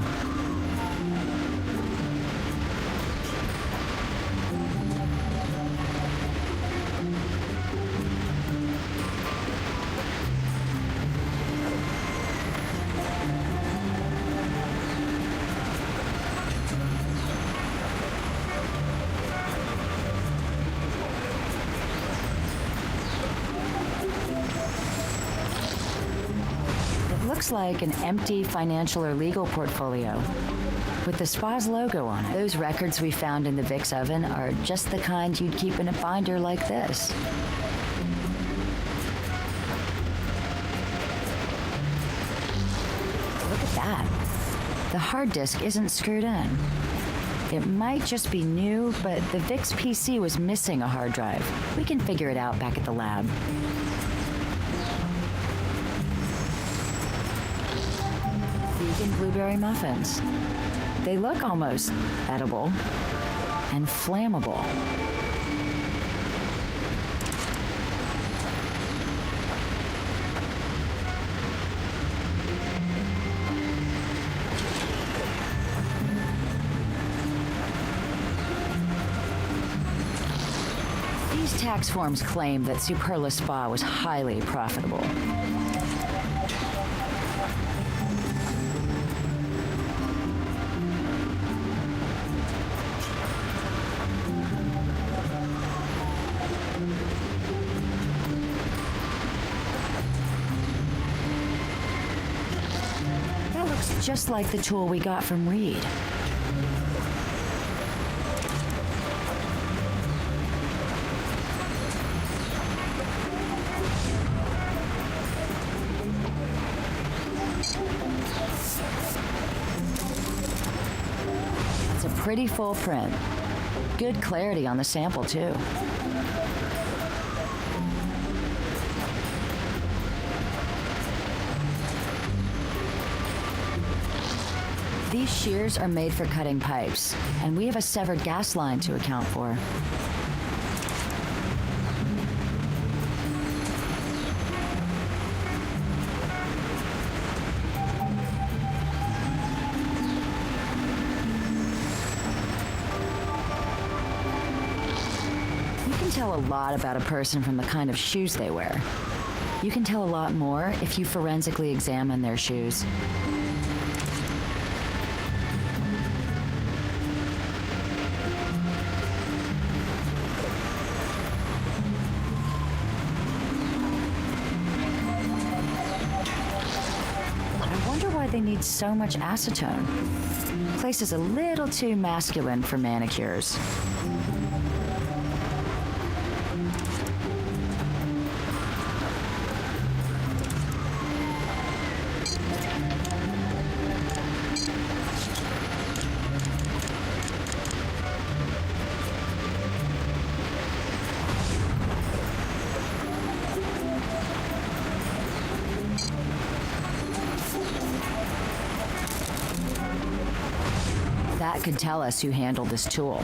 Looks like an empty financial or legal portfolio with the spa's logo on it. Those records we found in the Vic's oven are just the kind you'd keep in a binder like this. Look at that. The hard disk isn't screwed in. It might just be new, but the Vic's PC was missing a hard drive. We can figure it out back at the lab. Vegan blueberry muffins. They look almost edible and flammable. These tax forms claim that Superla Spa was highly profitable. just like the tool we got from Reed. It's a pretty full print. Good clarity on the sample, too. These shears are made for cutting pipes, and we have a severed gas line to account for. You can tell a lot about a person from the kind of shoes they wear. You can tell a lot more if you forensically examine their shoes. They need so much acetone. Place is a little too masculine for manicures. That could tell us who handled this tool.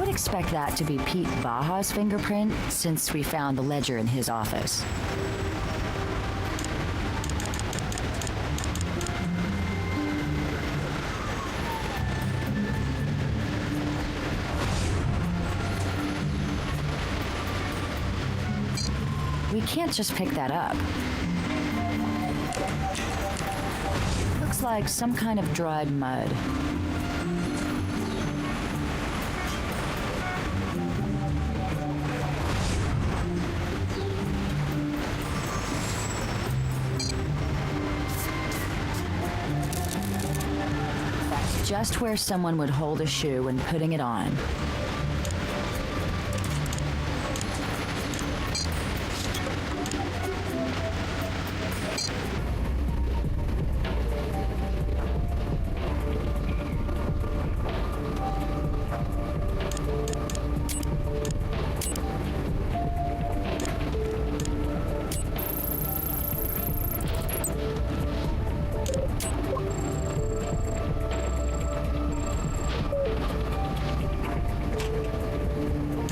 Expect that to be Pete Baja's fingerprint, since we found the ledger in his office. We can't just pick that up. Looks like some kind of dried mud. Just where someone would hold a shoe when putting it on.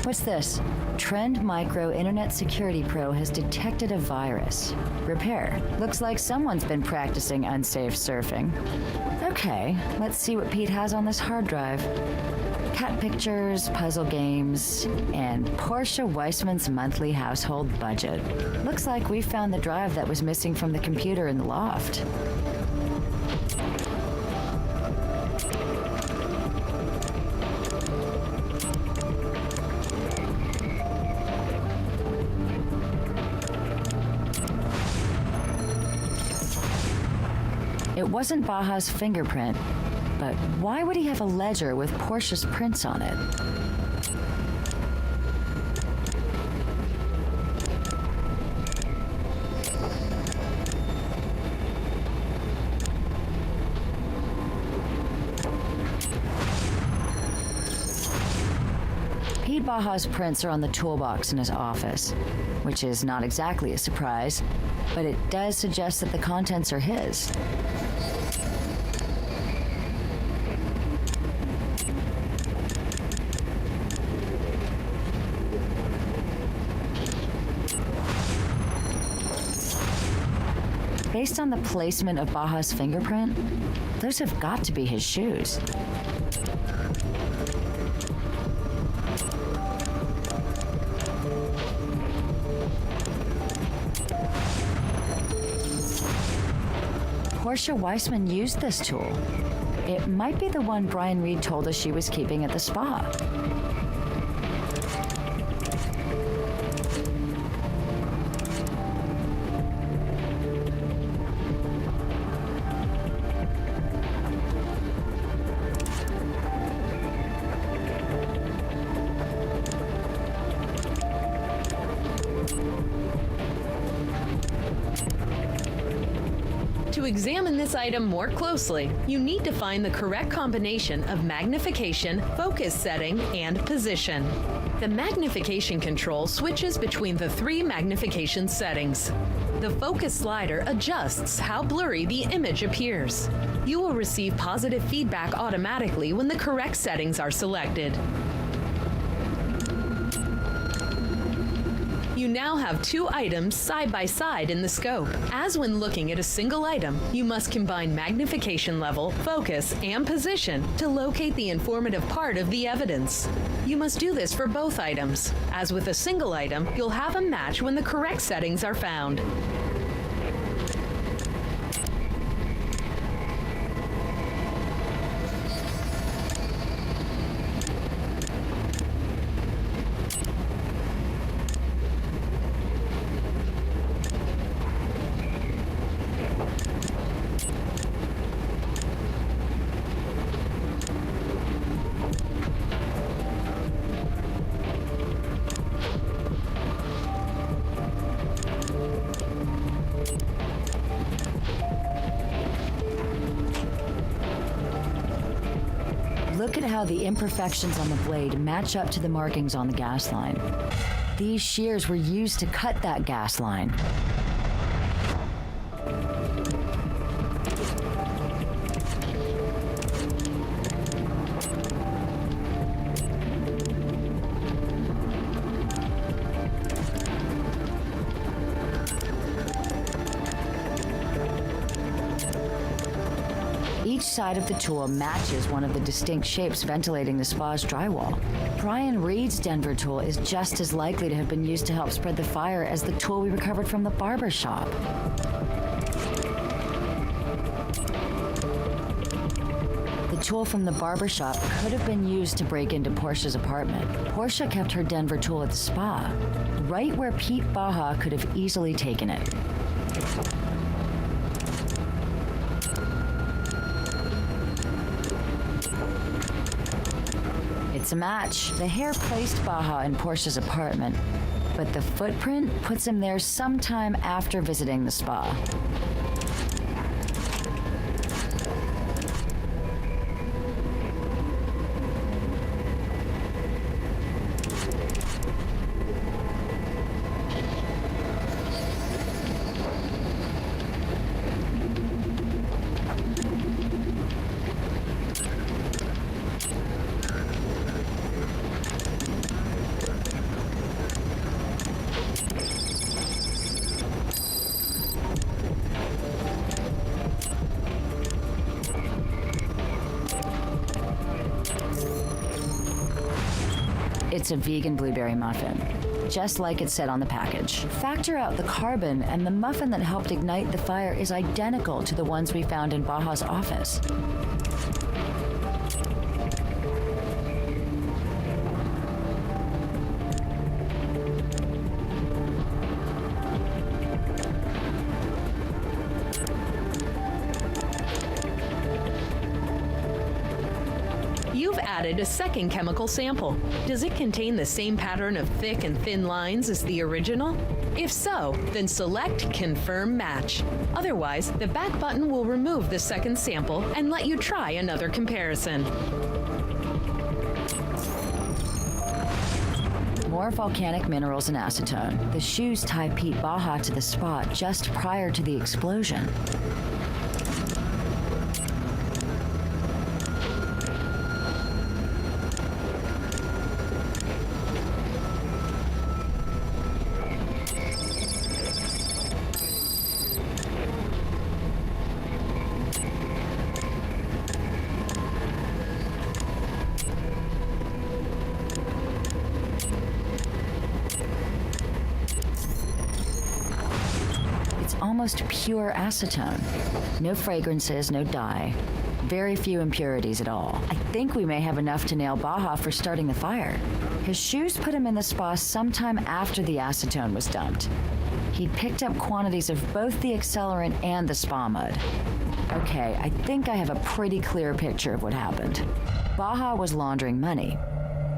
What's this? Trend Micro Internet Security Pro has detected a virus. Repair. Looks like someone's been practicing unsafe surfing. Okay, let's see what Pete has on this hard drive. Cat pictures, puzzle games, and Portia Weissman's monthly household budget. Looks like we found the drive that was missing from the computer in the loft. It wasn't Baja's fingerprint, but why would he have a ledger with Portia's prints on it? Pete Baja's prints are on the toolbox in his office, which is not exactly a surprise, but it does suggest that the contents are his. based on the placement of Baja's fingerprint, those have got to be his shoes. Portia Weissman used this tool. It might be the one Brian Reed told us she was keeping at the spa. To examine this item more closely, you need to find the correct combination of magnification, focus setting, and position. The magnification control switches between the 3 magnification settings. The focus slider adjusts how blurry the image appears. You will receive positive feedback automatically when the correct settings are selected. You now have 2 items side by side in the scope. As when looking at a single item, you must combine magnification level, focus, and position to locate the informative part of the evidence. You must do this for both items. As with a single item, you'll have a match when the correct settings are found. Look at how the imperfections on the blade match up to the markings on the gas line. These shears were used to cut that gas line. Each side of the tool matches one of the distinct shapes ventilating the spa's drywall. Brian Reed's Denver tool is just as likely to have been used to help spread the fire as the tool we recovered from the barber shop. The tool from the barber shop could have been used to break into Portia's apartment. Portia kept her Denver tool at the spa, right where Pete Baja could have easily taken it. It's a match. The hair placed Baja in Portia's apartment, but the footprint puts him there sometime after visiting the spa. It's a vegan blueberry muffin, just like it said on the package. Factor out the carbon, and the muffin that helped ignite the fire is identical to the ones we found in Baja's office. You've added a second chemical sample. Does it contain the same pattern of thick and thin lines as the original? If so, then select Confirm Match. Otherwise, the back button will remove the second sample and let you try another comparison. More volcanic minerals and acetone. The shoes tie Pete Baja to the spot just prior to the explosion. almost pure acetone. No fragrances, no dye. Very few impurities at all. I think we may have enough to nail Baja for starting the fire. His shoes put him in the spa sometime after the acetone was dumped. He picked up quantities of both the accelerant and the spa mud. Okay, I think I have a pretty clear picture of what happened. Baja was laundering money,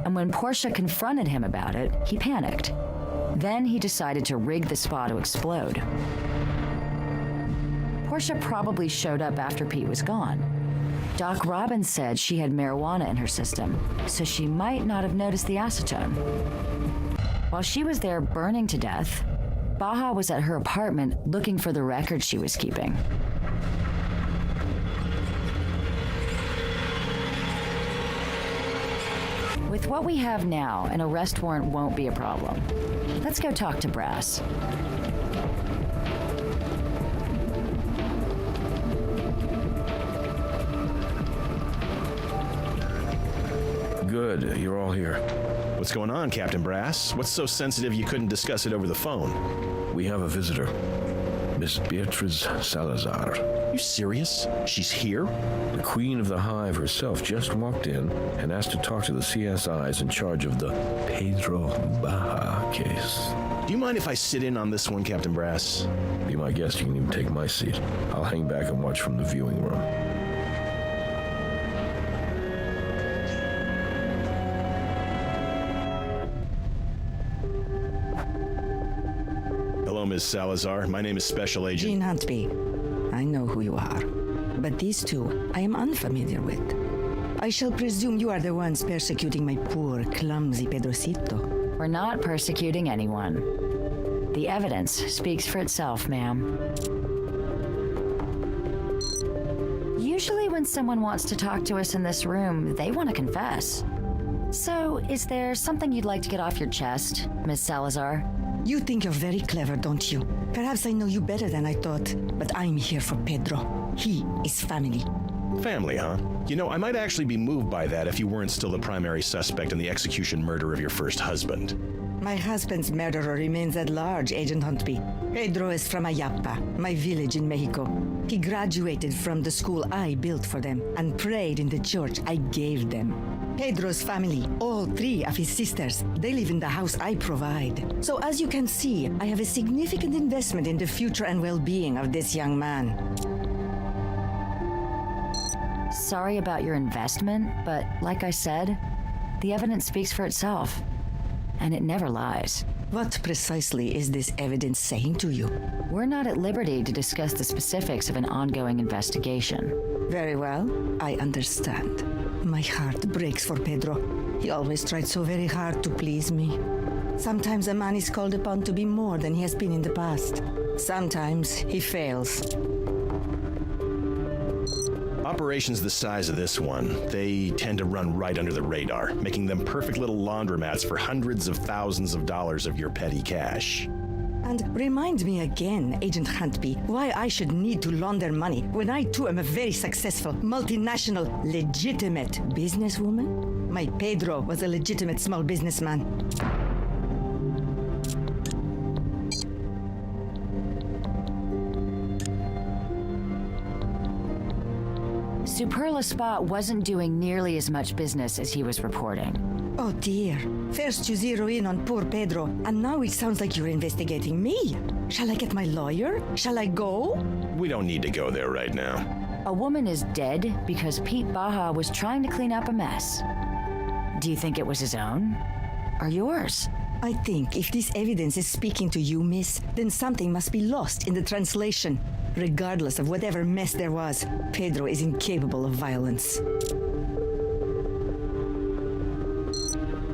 and when Portia confronted him about it, he panicked. Then he decided to rig the spa to explode. Portia probably showed up after Pete was gone. Doc Robbins said she had marijuana in her system, so she might not have noticed the acetone. While she was there burning to death, Baja was at her apartment looking for the record she was keeping. With what we have now, an arrest warrant won't be a problem. Let's go talk to Brass. Good, you're all here. What's going on, Captain Brass? What's so sensitive you couldn't discuss it over the phone? We have a visitor. Miss Beatriz Salazar. You serious? She's here? The queen of the hive herself just walked in and asked to talk to the CSIs in charge of the Pedro Baja case. Do you mind if I sit in on this one, Captain Brass? Be my guest, you can even take my seat. I'll hang back and watch from the viewing room. Hello, Ms. Salazar. My name is Special Agent... Gene Huntby. I know who you are, but these two I am unfamiliar with. I shall presume you are the ones persecuting my poor, clumsy Pedrocito. We're not persecuting anyone. The evidence speaks for itself, ma'am. Usually when someone wants to talk to us in this room, they want to confess. So, is there something you'd like to get off your chest, Miss Salazar? You think you're very clever, don't you? Perhaps I know you better than I thought, but I'm here for Pedro. He is family. Family, huh? You know, I might actually be moved by that if you weren't still the primary suspect in the execution murder of your first husband. My husband's murderer remains at large, Agent Huntby. Pedro is from Ayapa, my village in Mexico. He graduated from the school I built for them and prayed in the church I gave them. Pedro's family, all three of his sisters, they live in the house I provide. So as you can see, I have a significant investment in the future and well-being of this young man. Sorry about your investment, but like I said, the evidence speaks for itself. And it never lies. What precisely is this evidence saying to you? We're not at liberty to discuss the specifics of an ongoing investigation. Very well, I understand. My heart breaks for Pedro. He always tried so very hard to please me. Sometimes a man is called upon to be more than he has been in the past. Sometimes he fails. Operations the size of this one, they tend to run right under the radar, making them perfect little laundromats for hundreds of thousands of dollars of your petty cash. And remind me again, Agent Huntby, why I should need to launder money when I too am a very successful, multinational, legitimate businesswoman? My Pedro was a legitimate small businessman. Superla Spa wasn't doing nearly as much business as he was reporting. Oh dear. First you zero in on poor Pedro, and now it sounds like you're investigating me. Shall I get my lawyer? Shall I go? We don't need to go there right now. A woman is dead because Pete Baja was trying to clean up a mess. Do you think it was his own? Or yours? I think if this evidence is speaking to you, miss, then something must be lost in the translation. Regardless of whatever mess there was, Pedro is incapable of violence.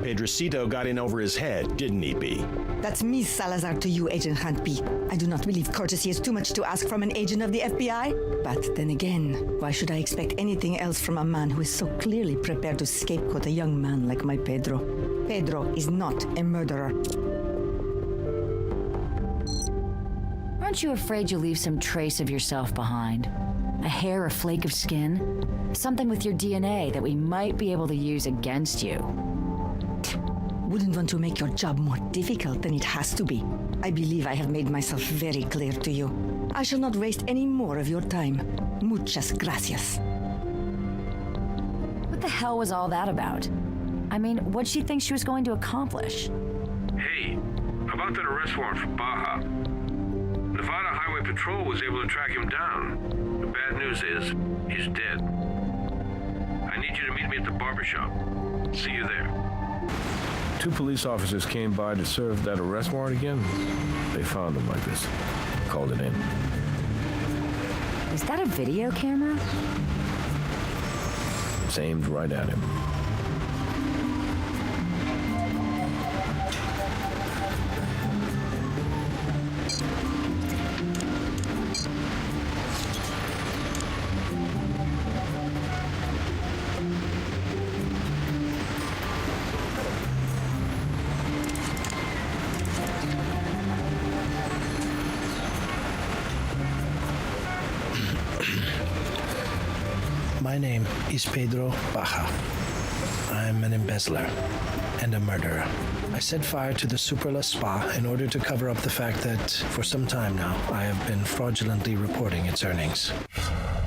Pedrocito got in over his head, didn't he, B? That's Miss Salazar to you, Agent Huntby. I do not believe courtesy is too much to ask from an agent of the FBI. But then again, why should I expect anything else from a man who is so clearly prepared to scapegoat a young man like my Pedro? Pedro is not a murderer. Aren't you afraid you'll leave some trace of yourself behind? A hair or flake of skin? Something with your DNA that we might be able to use against you? wouldn't want to make your job more difficult than it has to be. I believe I have made myself very clear to you. I shall not waste any more of your time. Muchas gracias. What the hell was all that about? I mean, what'd she think she was going to accomplish? Hey, how about that arrest warrant for Baja? Nevada Highway Patrol was able to track him down. The bad news is, he's dead. I need you to meet me at the barbershop. See you there. 2 police officers came by to serve that arrest warrant again. They found him like this. Called it in. Is that a video camera? It's aimed right at him. My name is Pedro Baja. I'm an embezzler and a murderer. I set fire to the Superla Spa in order to cover up the fact that, for some time now, I have been fraudulently reporting its earnings.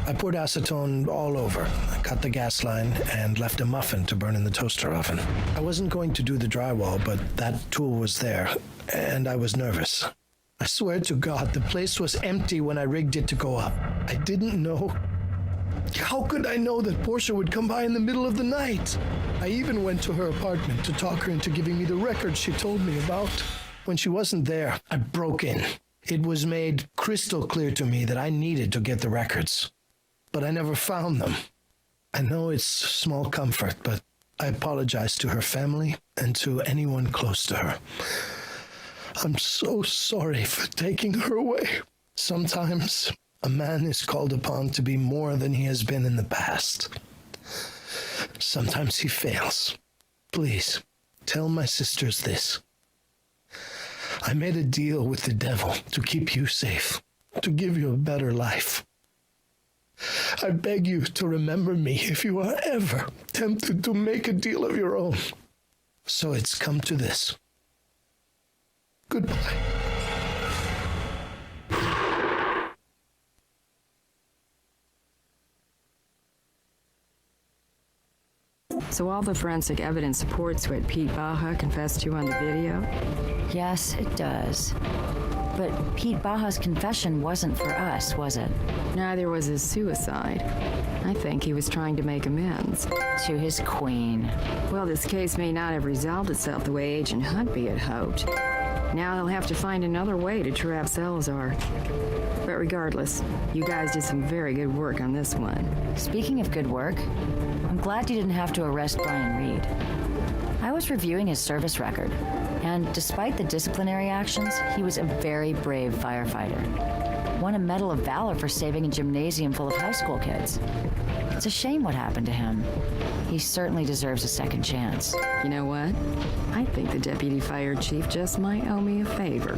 I poured acetone all over, cut the gas line, and left a muffin to burn in the toaster oven. I wasn't going to do the drywall, but that tool was there, and I was nervous. I swear to God, the place was empty when I rigged it to go up. I didn't know. How could I know that Portia would come by in the middle of the night? I even went to her apartment to talk her into giving me the records she told me about. When she wasn't there, I broke in. It was made crystal clear to me that I needed to get the records, but I never found them. I know it's small comfort, but I apologize to her family and to anyone close to her. I'm so sorry for taking her away. Sometimes a man is called upon to be more than he has been in the past. Sometimes he fails. Please, tell my sisters this. I made a deal with the devil to keep you safe, to give you a better life. I beg you to remember me if you are ever tempted to make a deal of your own. So it's come to this. Goodbye. So all the forensic evidence supports what Pete Baja confessed to on the video? Yes, it does. But Pete Baja's confession wasn't for us, was it? Neither was his suicide. I think he was trying to make amends. To his queen. Well, this case may not have resolved itself the way Agent Huntby had hoped. Now he'll have to find another way to trap Salazar. But regardless, you guys did some very good work on this one. Speaking of good work, I'm glad you didn't have to arrest Brian Reed. I was reviewing his service record, and despite the disciplinary actions, he was a very brave firefighter. Won a Medal of Valor for saving a gymnasium full of high school kids. It's a shame what happened to him. He certainly deserves a second chance. You know what? I think the deputy fire chief just might owe me a favor.